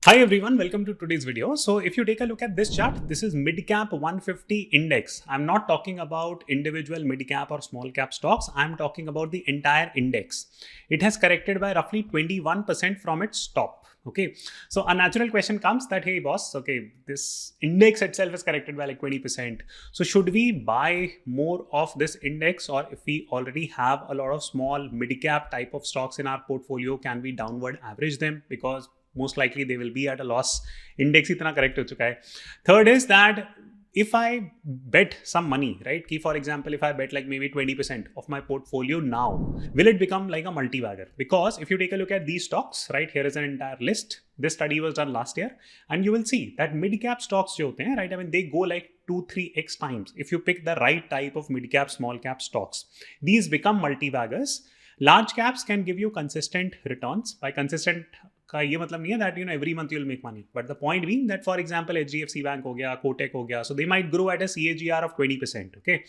Hi everyone, welcome to today's video. So if you take a look at this chart, this is MidCap 150 index. I'm not talking about individual mid-cap or small cap stocks. I'm talking about the entire index. It has corrected by roughly 21% from its top. Okay, so a natural question comes that, hey boss, okay, this index itself is corrected by like 20%. So should we buy more of this index, or if we already have a lot of small mid-cap type of stocks in our portfolio, can we downward average them? Because most likely they will be at a loss. Index itna correct ho chuka hai. Third is that if I bet some money, right? Ki for example, if I bet like maybe 20% of my portfolio now, will it become like a multi-bagger? Because if you take a look at these stocks, right? Here is an entire list. This study was done last year, and you will see that mid-cap stocks jo hote hain, right? I mean, they go like 2-3x times. If you pick the right type of mid-cap, small-cap stocks, these become multi-baggers. Large caps can give you consistent returns. By consistent का ये मतलब नहीं है that every month you'll make money, but the point being that for example HDFC Bank हो गया, Kotak हो गया, so they might grow at a CAGR of 20%, okay,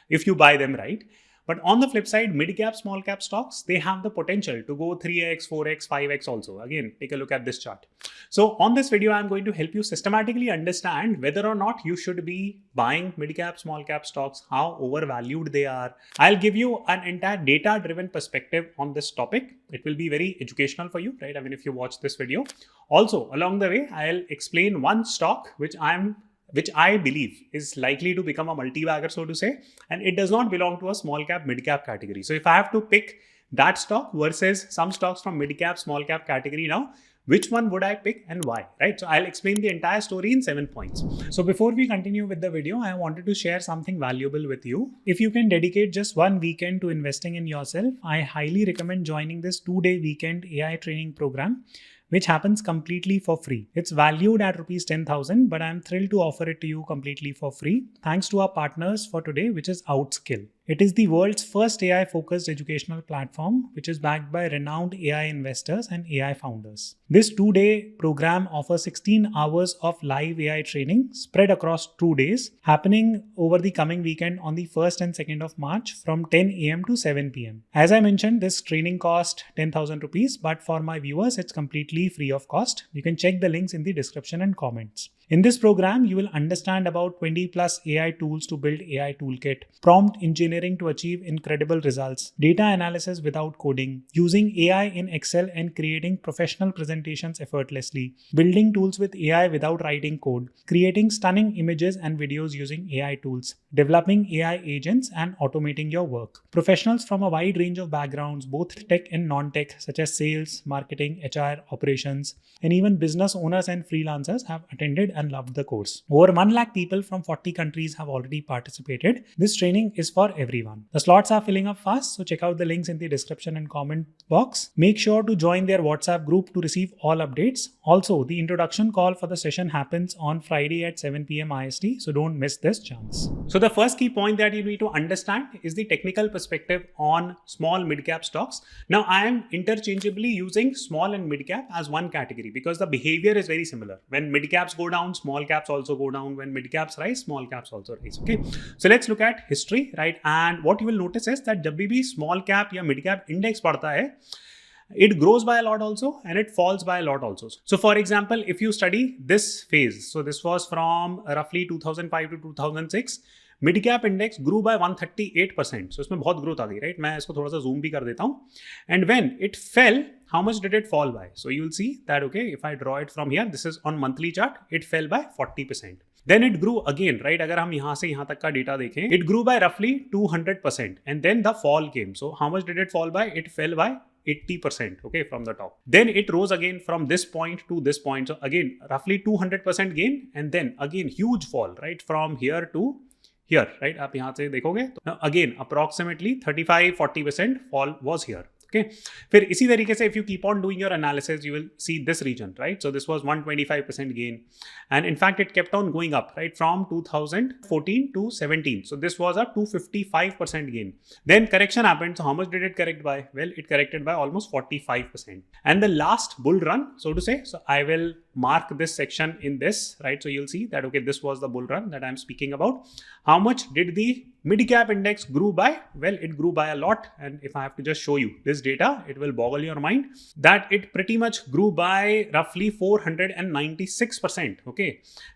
if you buy them right. But on the flip side, mid-cap, small-cap stocks, they have the potential to go 3x, 4x, 5x also. Again, take a look at this chart. So on this video, I'm going to help you systematically understand whether or not you should be buying mid-cap, small-cap stocks, how overvalued they are. I'll give you an entire data-driven perspective on this topic. It will be very educational for you, right? I mean, if you watch this video. Also, along the way, I'll explain one stock which I believe is likely to become a multi-bagger, so to say, and it does not belong to a small cap, mid cap category. So if I have to pick that stock versus some stocks from mid cap, small cap category now, which one would I pick and why, right? So I'll explain the entire story in 7 points. So before we continue with the video, I wanted to share something valuable with you. If you can dedicate just one weekend to investing in yourself, I highly recommend joining this 2-day weekend AI training program, which happens completely for free. It's valued at rupees 10,000, but I'm thrilled to offer it to you completely for free, thanks to our partners for today, which is Outskill. It is the world's first AI-focused educational platform, which is backed by renowned AI investors and AI founders. This 2-day program offers 16 hours of live AI training spread across 2 days, happening over the coming weekend on the 1st and 2nd of March from 10 a.m. to 7 p.m. As I mentioned, this training cost 10,000 rupees, but for my viewers, it's completely free of cost. You can check the links in the description and comments. In this program, you will understand about 20 plus AI tools to build AI toolkit, prompt engineering to achieve incredible results, data analysis without coding, using AI in Excel and creating professional presentations effortlessly, building tools with AI without writing code, creating stunning images and videos using AI tools, developing AI agents and automating your work. Professionals from a wide range of backgrounds, both tech and non-tech, such as sales, marketing, HR, operations, and even business owners and freelancers have attended and loved the course. Over 1 lakh people from 40 countries have already participated. This training is for everyone. The slots are filling up fast, so check out the links in the description and comment box. Make sure to join their WhatsApp group to receive all updates. Also, the introduction call for the session happens on Friday at 7 p.m. IST, so don't miss this chance. So the first key point that you need to understand is the technical perspective on small mid-cap stocks. Now, I am interchangeably using small and mid-cap as one category because the behavior is very similar. When mid-caps go down, small caps also go down. When mid-caps rise, small caps also rise. Okay, so let's look at history, right? And what you will notice is that जब भी small cap या mid-cap index बढ़ता है, it grows by a lot also and it falls by a lot also. So for example, if you study this phase, so this was from roughly 2005 to 2006, mid cap index grew by 138%. सो इसमें बहुत growth आ गई, right? मैं इसको थोड़ा सा zoom भी कर देता हूँ. And when it fail, how much did it fall by? So you will see that, okay, if I draw it from here, this is on monthly chart, it fell by 40%. Then it grew again, right? अगर हम यहाँ से यहाँ तक का data देखें, it grew by roughly 200%. And then the fall came. So how much did it fall by? It fell by 80%, okay, from the top. Then it rose again from this point to this point. So again, roughly 200% gain. And then again, huge fall, right? From here to here, right? आप यहाँ से देखोगे तो again approximately 35-40% fall was here. Okay, फिर इसी तरीके से if you keep on doing your analysis, you will see this region, right? So this was 125% gain, and in fact it kept on going up, right, from 2014 to 17. So this was a 255% gain. Then correction happened. So how much did it correct by? Well, it corrected by almost 45%. And the last bull run, so to say, so I will mark this section in this, right? So you'll see that, okay, this was the bull run that I'm speaking about. How much did the mid cap index grew by? Well, it grew by a lot. And if I have to just show you this data, it will boggle your mind, that it pretty much grew by roughly 496%. Okay.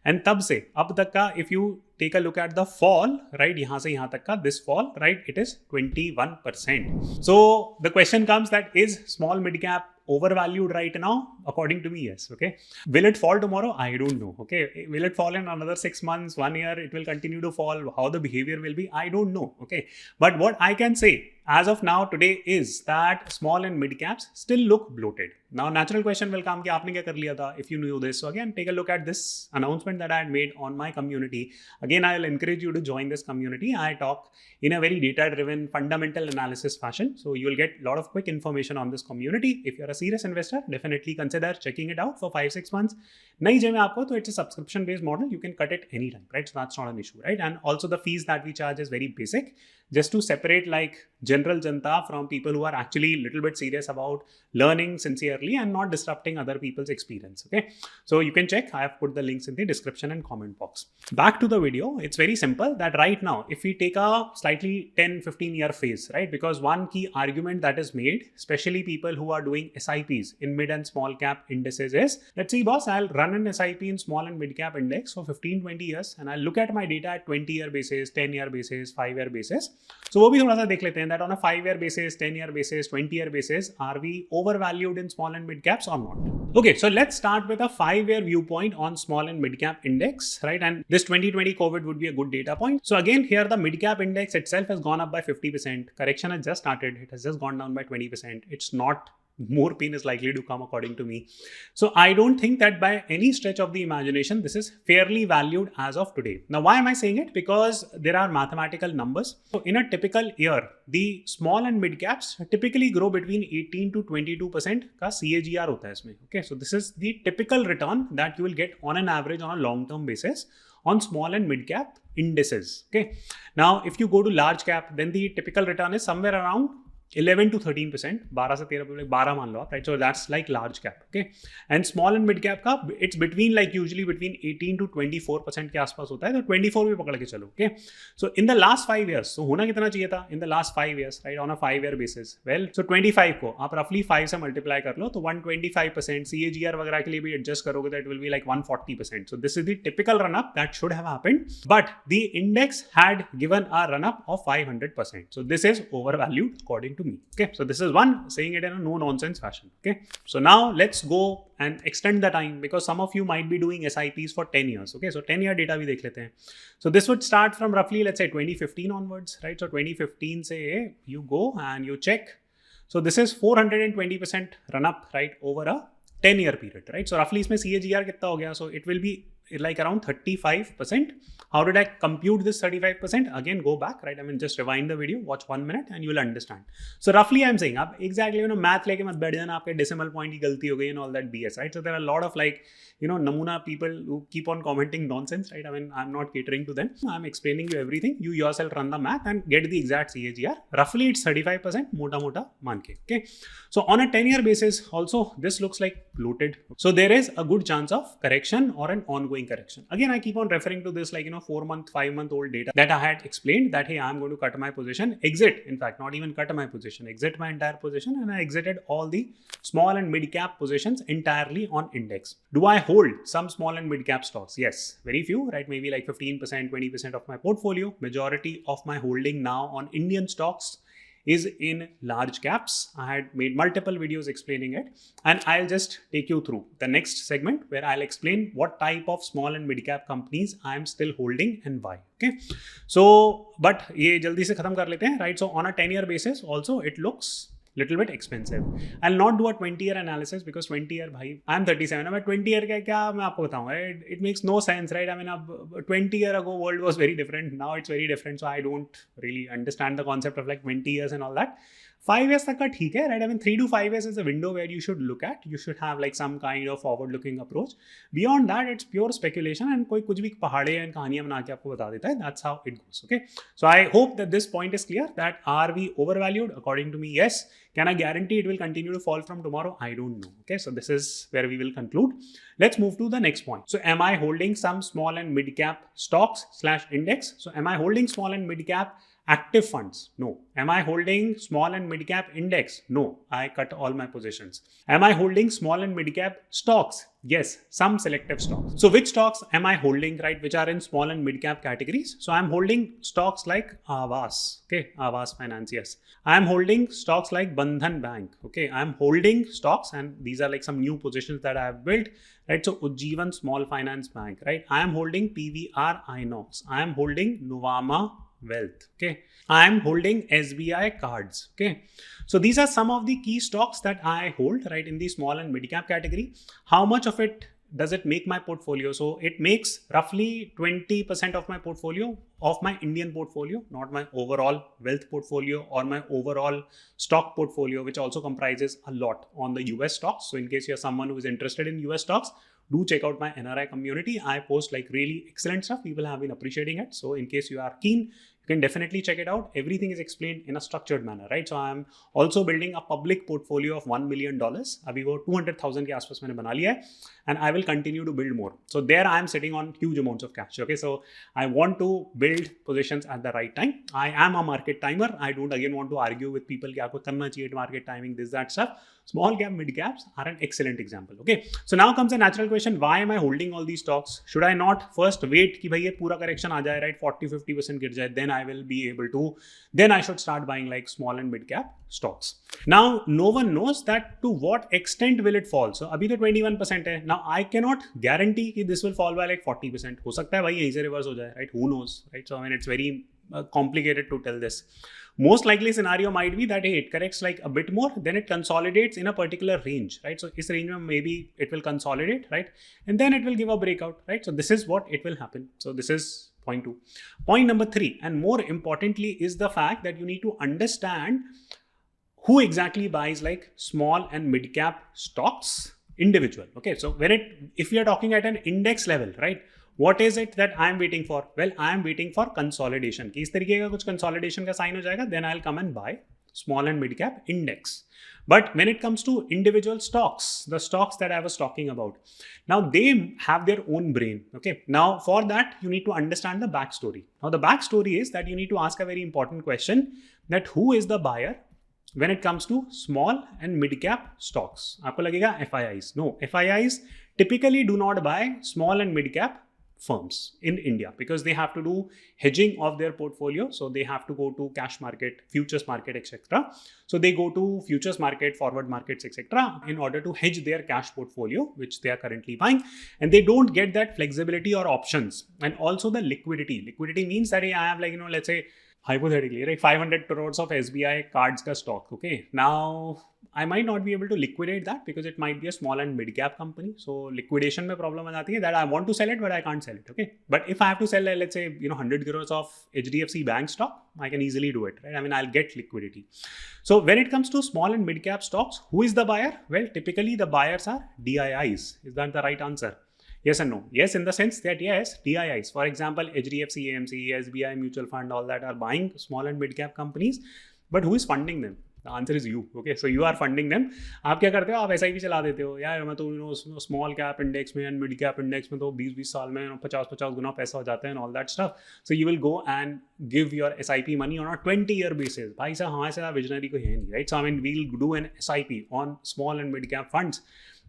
And tab se, ab tak ka, if you take a look at the fall, right, yahan se yahan tak ka, this fall, right, it is 21%. So the question comes that is small mid cap overvalued right now? According to me, yes. Okay. Will it fall tomorrow? I don't know. Okay. Will it fall in another 6 months, 1 year? It will continue to fall. How the behavior will be? I don't know. Okay. But what I can say as of now today is that small and mid caps still look bloated. Now, natural question will come, ki aapne kya kar liya tha if you knew this? So again, take a look at this announcement that I had made on my community. Again, I will encourage you to join this community. I talk in a very data-driven fundamental analysis fashion. So you will get a lot of quick information on this community. If you're a serious investor, definitely consider checking it out for 5-6 months. Nahi jame aapko, so it's a subscription-based model. You can cut it anytime, right? So that's not an issue, right? And also the fees that we charge is very basic, just to separate like general janta from people who are actually a little bit serious about learning sincerely and not disrupting other people's experience. Okay. So you can check. I have put the links in the description and comment box. Back to the video. It's very simple that right now, if we take a slightly 10-15 year phase, right? Because one key argument that is made, especially people who are doing SIPs in mid and small cap indices is, let's see boss, I'll run an SIP in small and mid cap index for 15-20 years and I'll look at my data at 20 year basis, 10 year basis, 5 year basis. So वो भी थोड़ा सा देख लेते हैं that on a 5 year basis, 10 year basis, 20 year basis, are we overvalued in small and mid caps or not? Okay, so let's start with a 5 year viewpoint on small and mid cap index, right? And this 2020 COVID would be a good data point. So again, here the mid cap index itself has gone up by 50%. Correction has just started. It has just gone down by 20%. It's not, more pain is likely to come according to me. So I don't think that by any stretch of the imagination, this is fairly valued as of today. Now, why am I saying it? Because there are mathematical numbers. So in a typical year, the small and mid caps typically grow between 18 to 22% का CAGR होता है इसमें. Okay, so this is the typical return that you will get on an average on a long-term basis on small and mid cap indices. Okay. Now, if you go to large cap, then the typical return is somewhere around 11 to 13%, 12 से 13, 12 मान लो आप, right? So that's like large cap, okay? And small and mid cap का it's between like usually between 18 to 24% के आसपास होता है, तो 24 भी पकड़ के चलो, okay? So in the last 5 years, so होना कितना चाहिए था in the last 5 years, right? On a 5 year basis, well, so 25 को आप roughly 5 से multiply कर लो, तो 125% CAGR वगैरह के लिए भी adjust करोगे, that will be like 140%. So this is the typical run up that should have happened, but the index had given a run up of 500%. So this is overvalued according to me. Okay, so this is one saying it in a no nonsense fashion. Okay, so now let's go and extend the time, because some of you might be doing SIPs for 10 years. Okay, so 10 year data भी देख लेते हैं. So this would start from roughly, let's say 2015 onwards, right? So 2015 से you go and you check. So this is 420% run up, right, over a 10 year period, right? So roughly इसमें CAGR कितना हो गया? So it will be like around 35%. How did I compute this 35%? Again, go back, right? I mean, just rewind the video, watch 1 minute and you will understand. So roughly I'm saying, आप exactly, you know, math लेके मत बैठ जाना, आपके decimal point की गलती हो गई and all that BS, right? So there are a lot of like, you know, namuna people who keep on commenting nonsense, right? I mean, I'm not catering to them. I'm explaining you everything. You yourself run the math and get the exact CAGR. Roughly it's 35%, mota मान के, okay? So on a 10 year basis, also this looks like bloated. So there is a good chance of correction or an ongoing correction. Again, I keep on referring to this like, you know, 4-month, 5-month old data that I had explained that, hey, I'm going to cut my position, exit, in fact, not even cut my position, exit my entire position, and I exited all the small and mid cap positions entirely on index. Do I hold some small and mid cap stocks? Yes, very few, right? Maybe like 15%, 20% of my portfolio. Majority of my holding now on Indian stocks is in large caps. I had made multiple videos explaining it, and I'll just take you through the next segment where I'll explain what type of small and mid cap companies I'm still holding and why. Okay, so but ये जल्दी से खत्म कर लेते हैं, right? So on a 10 year basis also it looks little bit expensive. I'll not do a 20 year analysis because 20 year भाई I'm 37. अब 20 year का क्या मैं आपको बताऊंगा, right? It makes no sense, right? I mean, 20 year ago world was very different. Now it's very different. So I don't really understand the concept of like 20 years and all that. 5 years तक का ठीक है, right? I mean, 3 to 5 years is a window where you should look at. You should have like some kind of forward-looking approach. Beyond that, it's pure speculation and कोई कुछ भी पहाड़े and कहानियां बना के आपको बता देता है. That's how it goes. Okay. So I hope that this point is clear. That are we overvalued? According to me, yes. Can I guarantee it will continue to fall from tomorrow? I don't know. Okay. So this is where we will conclude. Let's move to the next point. So am I holding some small and mid cap stocks / index? So am I holding small and mid cap Active funds? No. Am I holding small and mid cap index? No. I cut all my positions. Am I holding small and mid cap stocks? Yes, some selective stocks. So which stocks am I holding, right, which are in small and mid cap categories? So I'm holding stocks like Aavas, okay, Aavas Finance, yes. I'm holding stocks like Bandhan Bank, okay. I'm holding stocks, and these are like some new positions that I have built, right? So Ujjivan Small Finance Bank, right? I am holding PVR Inox. I am holding Nuvama Wealth, okay. I am holding SBI cards, okay. So these are some of the key stocks that I hold, right, in the small and mid cap category. How much of it does it make my portfolio? So it makes roughly 20% of my portfolio, of my Indian portfolio, not my overall wealth portfolio or my overall stock portfolio, which also comprises a lot on the US stocks. So in case you're someone who is interested in US stocks, do check out my NRI community. I post like really excellent stuff. People have been appreciating it. So in case you are keen, you can definitely check it out. Everything is explained in a structured manner, right? So I'm also building a public portfolio of $1 million. अभी वो 200,000 के आसपास मैंने बना लिया है, and I will continue to build more. So there I am sitting on huge amounts of cash. Okay, so I want to build positions at the right time. I am a market timer. I don't again want to argue with people कि आपको करना चाहिए market timing, this that stuff. Small cap, mid caps are an excellent example. Okay, so now comes a natural question: why am I holding all these stocks? Should I not first wait कि भाई ये पूरा correction आ जाए, right? 40-50% गिर जाए, then I will be able to. Then I should start buying like small and mid cap stocks. Now no one knows that to what extent will it fall. So अभी तो 21% है. Now I cannot guarantee कि this will fall by like 40%. हो सकता है भाई यहीं से reverse हो जाए, right? Who knows, right? So I mean it's very complicated to tell this. Most likely scenario might be that hey, it corrects like a bit more, then it consolidates in a particular range, right? So this range maybe it will consolidate, right? And then it will give a breakout, right? So this is what it will happen. So this is point 2. Point number 3, and more importantly, is the fact that you need to understand who exactly buys like small and mid cap stocks individual. Okay, so if you are talking at an index level, right? What is it that I am waiting for? Well, I am waiting for consolidation. कि इस तरीके का कुछ consolidation का sign हो जाएगा, then I'll come and buy small and mid cap index. But when it comes to individual stocks, the stocks that I was talking about, now they have their own brain. Okay. Now for that, you need to understand the backstory. Now the backstory is that you need to ask a very important question: that who is the buyer when it comes to small and mid cap stocks? आपको लगेगा FIIs. No, FIIs typically do not buy small and mid cap firms in India because they have to do hedging of their portfolio. So they have to go to cash market, futures market, etc. So they go to futures market, forward markets, etc. in order to hedge their cash portfolio, which they are currently buying. And they don't get that flexibility or options. And also the liquidity. Liquidity means that I have like, let's say hypothetically, like 500 crores of SBI cards ka stock. Okay. Now I might not be able to liquidate that because it might be a small and mid cap company. So liquidation mein problem aa jati hai that I want to sell it, but I can't sell it. Okay. But if I have to sell, let's say, 100 crores of HDFC bank stock, I can easily do it, right? I mean, I'll get liquidity. So when it comes to small and mid cap stocks, who is the buyer? Well, typically the buyers are DIIs. Is that the right answer? Yes and no. Yes, in the sense that yes, DIIs, for example, HDFC, AMC, SBI, mutual fund, all that are buying small and mid cap companies. But who is funding them? The answer is you. Okay, so you are funding them. आप क्या करते हो? आप SIP चला देते हो यार. मैं तो small cap index में and mid cap index में तो 20-20 साल में 50-50 गुना पैसा हो जाता है and all that stuff. So you will go and give your SIP money on a 20-year basis. भाई साहब हमारे से visionary कोई है नहीं, right? So I mean, we'll do an SIP on small and mid cap funds,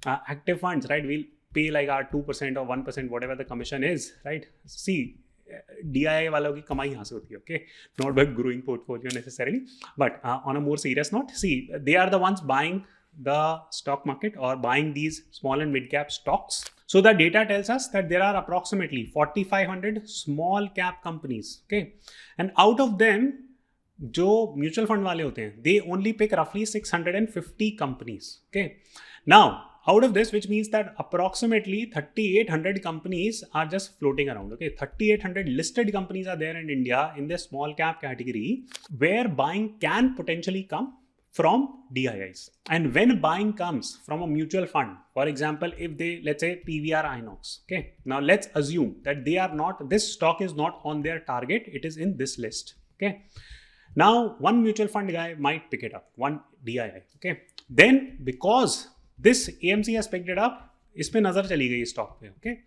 active funds, right? We'll pay like our 2% or 1%, whatever the commission is, right? See, DII वालों की कमाई यहाँ से होती है, okay? Not by growing portfolio necessarily, but on a more serious note, see, they are the ones buying the stock market or buying these small and mid cap stocks. So the data tells us that there are approximately 4,500 small cap companies, okay? And out of them, जो mutual fund वाले होते हैं, they only pick roughly 650 companies, okay? Now, out of this, which means that approximately 3,800 companies are just floating around. Okay, 3,800 listed companies are there in India in the small cap category where buying can potentially come from DIIs. And when buying comes from a mutual fund, for example, if they, let's say PVR Inox, okay, now let's assume that they are not, this stock is not on their target, it is in this list, okay. Now, one mutual fund guy might pick it up, one DII, okay. Then because this AMC has picked it up, इस पे नजर चली गई stock पे. Okay,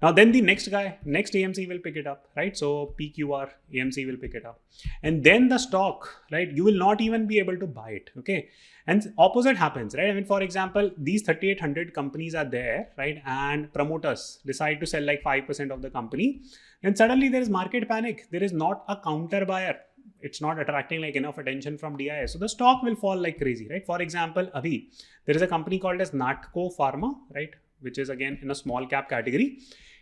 now then the next guy, next AMC will pick it up, right? So PQR AMC will pick it up, and then the stock, right, you will not even be able to buy it. Okay, and opposite happens, right? I mean, for example, these 3800 companies are there, right, and promoters decide to sell like 5% of the company, and suddenly there is market panic. There is not a counter buyer. It's not attracting like enough attention from DIS. So the stock will fall like crazy, right? For example, Abhi, there is a company called as Natco Pharma, right, which is again in a small cap category.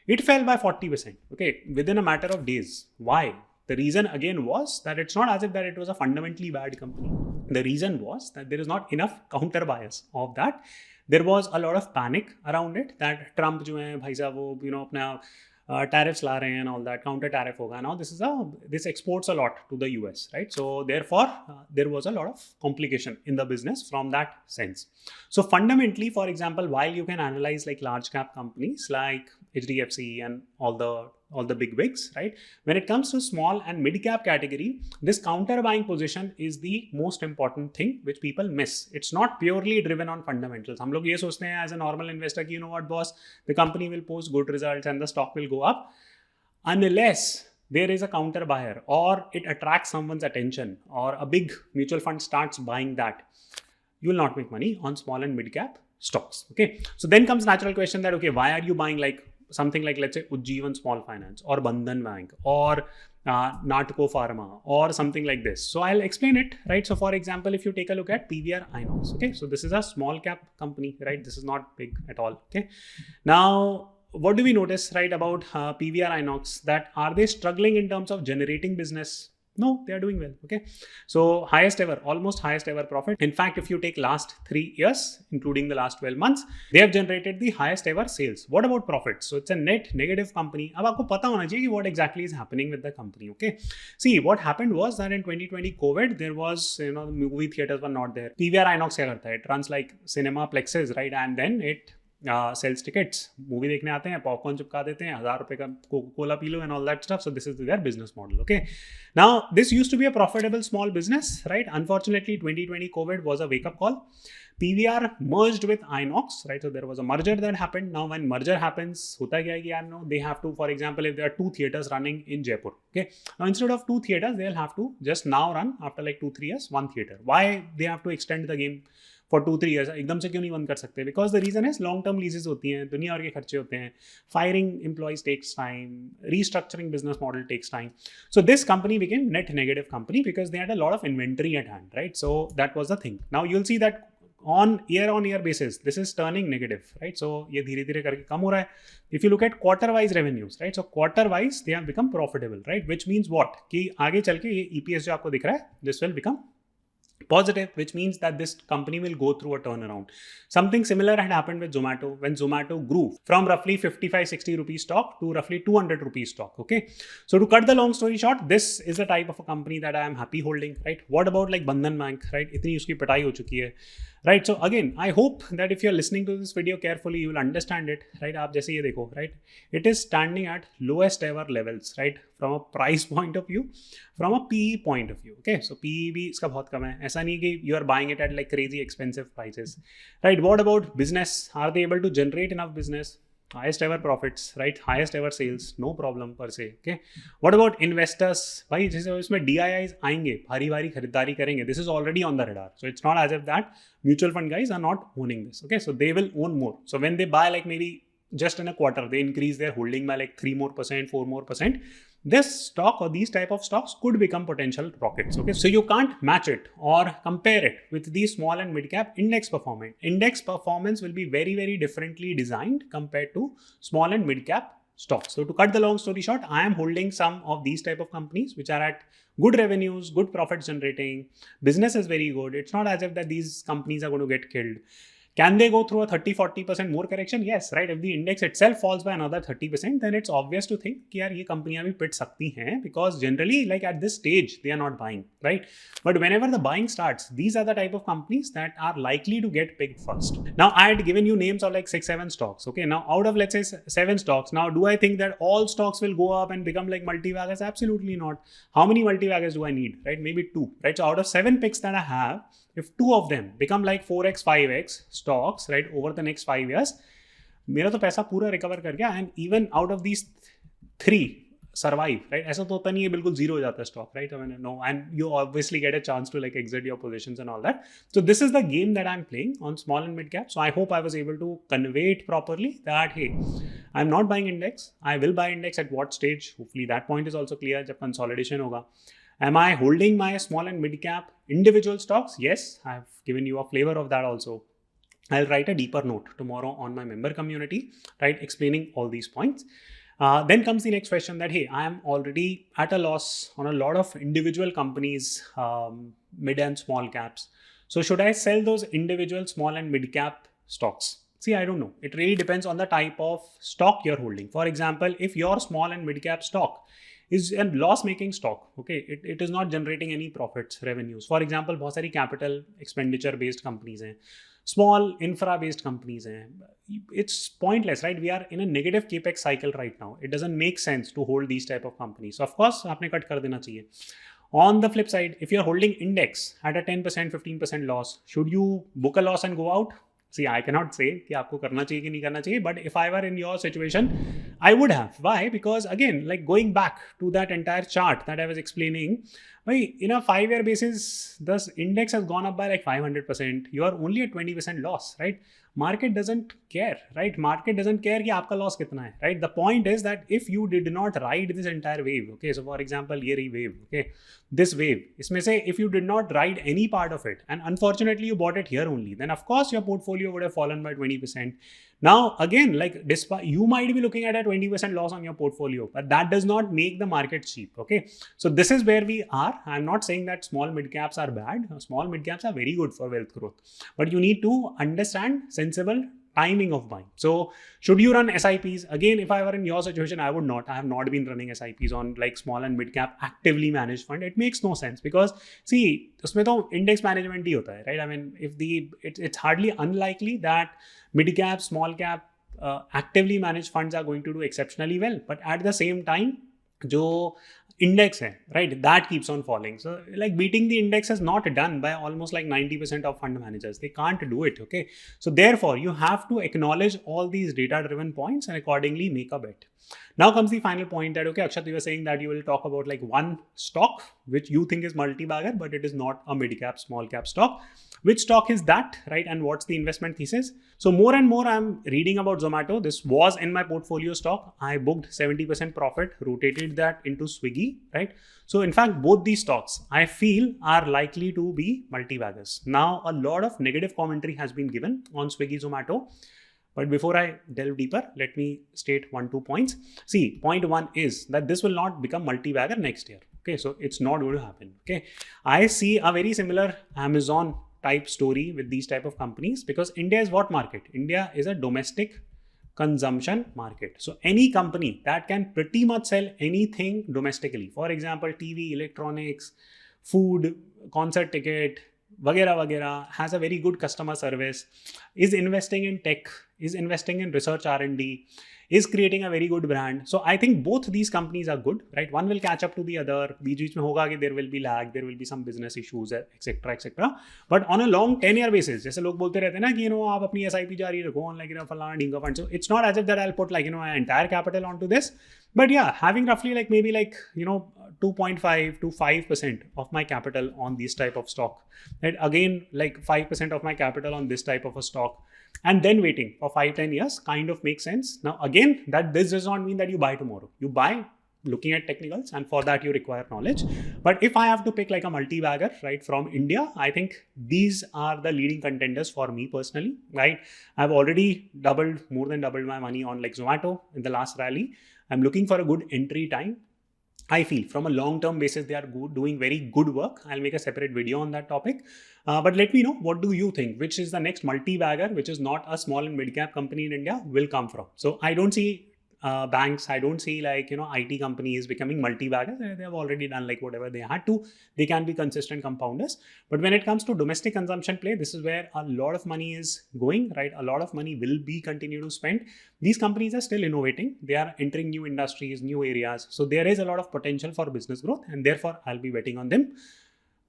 It fell by 40%, okay, within a matter of days. Why? The reason again was that it's not as if that it was a fundamentally bad company. The reason was that there is not enough counter bias of that. There was a lot of panic around it that Trump जो है भाई साहब वो अपना tariffs ला रहे हैं and all that, counter tariff होगा. Now this exports a lot to the US, right? So therefore there was a lot of complication in the business from that sense. So fundamentally, for example, while you can analyze like large cap companies like HDFC and all the big wigs, right? When it comes to small and mid cap category, this counter buying position is the most important thing which people miss. It's not purely driven on fundamentals. हम लोग ये सोचते हैं as a normal investor कि you know what boss, the company will post good results and the stock will go up, unless there is a counter buyer or it attracts someone's attention or a big mutual fund starts buying that, you will not make money on small and mid cap stocks. Okay, so then comes natural question that okay, why are you buying like something like let's say Ujjivan Small Finance or Bandhan Bank or Natco Pharma or something like this? So I'll explain it, right? So for example, if you take a look at PVR Inox, okay, so this is a small cap company, right? This is not big at all. Okay, now what do we notice, right, about PVR Inox? That are they struggling in terms of generating business? No, they are doing well. Okay, so highest ever, almost highest ever profit. In fact, if you take last 3 years, including the last 12 months, they have generated the highest ever sales. What about profits? So it's a net negative company. अब आपको पता होना चाहिए कि what exactly is happening with the company. Okay, see what happened was that in 2020 COVID, there was the movie theaters were not there. PVR Inox क्या करता है? It runs like cinema plexes, right, and then it sells tickets. Movie देखने आते हैं, popcorn चिपका देते हैं, 1000 रुपए का Coca Cola P low and all that stuff. So this is their business model. Okay, now this used to be a profitable small business, right? Unfortunately 2020 COVID was a wake up call. PVR merged with Inox, right? So there was a merger that happened. Now when merger happens, होता क्या है कि यार they have to, for example, if there are 2 theaters running in Jaipur, okay, now instead of 2 theaters, they'll have to just now run after like 2-3 years 1 theater. Why they have to extend the game for 2-3 years? एकदम से क्यों नहीं बंद कर सकते? Because the reason is long term leases होती हैं, दुनिया भर के खर्चे होते हैं, firing employees takes time, restructuring business model takes time. So this company became net negative company because they had a lot of inventory at hand, right? So that was the thing. Now you'll see that on year basis, this is turning negative, right? So ये धीरे धीरे करके कम हो रहा है. If you look at quarter wise revenues, right? So quarter wise they have become profitable, right? Which means what? कि आगे चल के ये EPS जो आपको दिख रहा है, this will become positive, which means that this company will go through a turnaround. Something similar had happened with Zomato when Zomato grew from roughly 55-60 rupees stock to roughly 200 rupees stock. Okay, so to cut the long story short, this is the type of a company that I am happy holding, right? What about like Bandhan Bank, right? इतनी उसकी पिटाई हो चुकी है, right? So again, I hope that if you're listening to this video carefully, you will understand it, right? आप जैसे ये देखो, right? It is standing at lowest ever levels, right? From a price point of view, from a PE point of view. Okay, so PE भी इसका बहुत कम है. ऐसा नहीं कि you are buying it at like crazy expensive prices, right? What about business? Are they able to generate enough business? Highest ever profits, right? Highest ever sales, no problem per se. Okay, what about investors? भाई जैसे इसमें DIIs आएंगे, भारी भारी खरीदारी करेंगे. This is already on the radar, so it's not as if that mutual fund guys are not owning this. Okay, so they will own more. So when they buy like maybe just in a quarter, they increase their holding by like 3%, 4%. This stock or these type of stocks could become potential rockets. Okay, so you can't match it or compare it with the small and mid cap index performance. Index performance will be very, very differently designed compared to small and mid cap stocks. So to cut the long story short, I am holding some of these type of companies which are at good revenues, good profits generating, business is very good. It's not as if that these companies are going to get killed. Can they go through a 30-40% more correction? Yes, right? If the index itself falls by another 30%, then it's obvious to think कि यार ये कंपनियां भी पिट सकती हैं, because generally like at this stage they are not buying, right? But whenever the buying starts, these are the type of companies that are likely to get picked first. Now I had given you names of like 6-7 stocks. Okay, now out of let's say 7 stocks, now do I think that all stocks will go up and become like multi-baggers? Absolutely not. How many multi-baggers do I need, right? Maybe 2, right? So out of 7 picks that I have, if 2 of them become like 4x, 5x stocks, right, over the next 5 years, मेरा तो पैसा पूरा recover कर गया and even out of these 3 survive, right? ऐसा तो होता नहीं है बिल्कुल जीरो हो जाता है stock, right? I mean, no, and you obviously get a chance to like exit your positions and all that. So this is the game that I'm playing on small and mid cap. So I hope I was able to convey it properly that hey, I'm not buying index. I will buy index at what stage? Hopefully that point is also clear जब consolidation होगा. Am I holding my small and mid cap individual stocks? Yes, I've given you a flavor of that also. I'll write a deeper note tomorrow on my member community, right? Explaining all these points. Then comes the next question that, hey, I am already at a loss on a lot of individual companies, mid and small caps. So should I sell those individual small and mid cap stocks? See, I don't know. It really depends on the type of stock you're holding. For example, if your small and mid cap stock is a loss making stock, okay, it is not generating any profits, revenues. For example, बहुत सारी capital expenditure based companies हैं, small infra based companies हैं. It's pointless, right? We are in a negative capex cycle right now. It doesn't make sense to hold these type of companies. So of course आपने cut कर देना चाहिए. On the flip side, if you're holding index at a 10%, 15% loss, should you book a loss and go out? See, I cannot say कि आपको करना चाहिए कि नहीं करना चाहिए, but if I were in your situation, I would have. Why? Because again, like going back to that entire chart that I was explaining, in a 5-year basis, the index has gone up by like 500%. You are only at 20% loss, right? Market doesn't care, right? Market doesn't care कि आपका loss कितना है, right? The point is that if you did not ride this entire wave, okay, so for example, ये रही wave, okay, this wave, इसमें से if you did not ride any part of it, and unfortunately you bought it here only, then of course your portfolio would have fallen by 20%. Now, again, like despite you might be looking at a 20% loss on your portfolio, but that does not make the market cheap, okay? So this is where we are. I'm not saying that small mid caps are bad. Small mid caps are very good for wealth growth, but you need to understand sensible timing of buying. So should you run SIPs? Again, if I were in your situation, I would not. I have not been running SIPs on like small and mid cap actively managed fund. It makes no sense because see, उसमें तो index management ही होता है, right? I mean, it's hardly unlikely that mid cap, small cap, actively managed funds are going to do exceptionally well. But at the same time, जो index है, right, that keeps on falling. So like beating the index is not done by almost like 90% of fund managers. They can't do it, okay? So therefore, you have to acknowledge all these data-driven points and accordingly make a bet. Now comes the final point that, okay, Akshat, you were saying that you will talk about like one stock which you think is multi-bagger, but it is not a mid-cap, small-cap stock. Which stock is that, right? And what's the investment thesis? So more and more I'm reading about Zomato. This was in my portfolio stock. I booked 70% profit, rotated that into Swiggy, right? So in fact, both these stocks I feel are likely to be multi-baggers. Now, a lot of negative commentary has been given on Swiggy, Zomato. But before I delve deeper, let me state 1-2 points. See, point 1 is that this will not become multi-bagger next year. Okay, so it's not going to happen. Okay, I see a very similar Amazon type story with these type of companies because India is what market? India is a domestic consumption market. So any company that can pretty much sell anything domestically, for example, TV, electronics, food, concert ticket, वगैरह has a very good customer service, is investing in tech, is investing in research R&D, is creating a very good brand. So I think both these companies are good, right? One will catch up to the other. बीच में होगा कि there will be lag, there will be some business issues, etc., etc. But on a long 10-year basis, जैसे लोग बोलते रहते हैं ना कि आप अपनी SIP जारी रखो on like फलाना Dhinga fund. So it's not as if that I'll put like my entire capital onto this. But yeah, having roughly like maybe like 2.5 to 5% of my capital on this type of stock. Right? Again, like 5% of my capital on this type of a stock. And then waiting for 5-10 years kind of makes sense. Now, again, that this does not mean that you buy tomorrow. You buy looking at technicals, and for that you require knowledge. But if I have to pick like a multi-bagger, right, from India, I think these are the leading contenders for me personally, right? I've already more than doubled my money on like Zomato in the last rally. I'm looking for a good entry time. I feel from a long-term basis, they are doing very good work. I'll make a separate video on that topic. But let me know, what do you think? Which is the next multi-bagger, which is not a small and mid-cap company in India, will come from? So I don't see banks, I don't see like, IT companies becoming multi-baggers. They have already done like whatever they had to. They can be consistent compounders. But when it comes to domestic consumption play, this is where a lot of money is going, right? A lot of money will be continue to spend. These companies are still innovating. They are entering new industries, new areas. So there is a lot of potential for business growth, and therefore I'll be betting on them.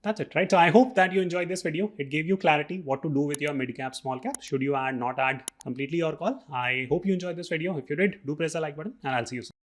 That's it, right? So I hope that you enjoyed this video. It gave you clarity what to do with your mid cap, small cap. Should you add, not add, completely your call. I hope you enjoyed this video. If you did, do press the like button and I'll see you soon.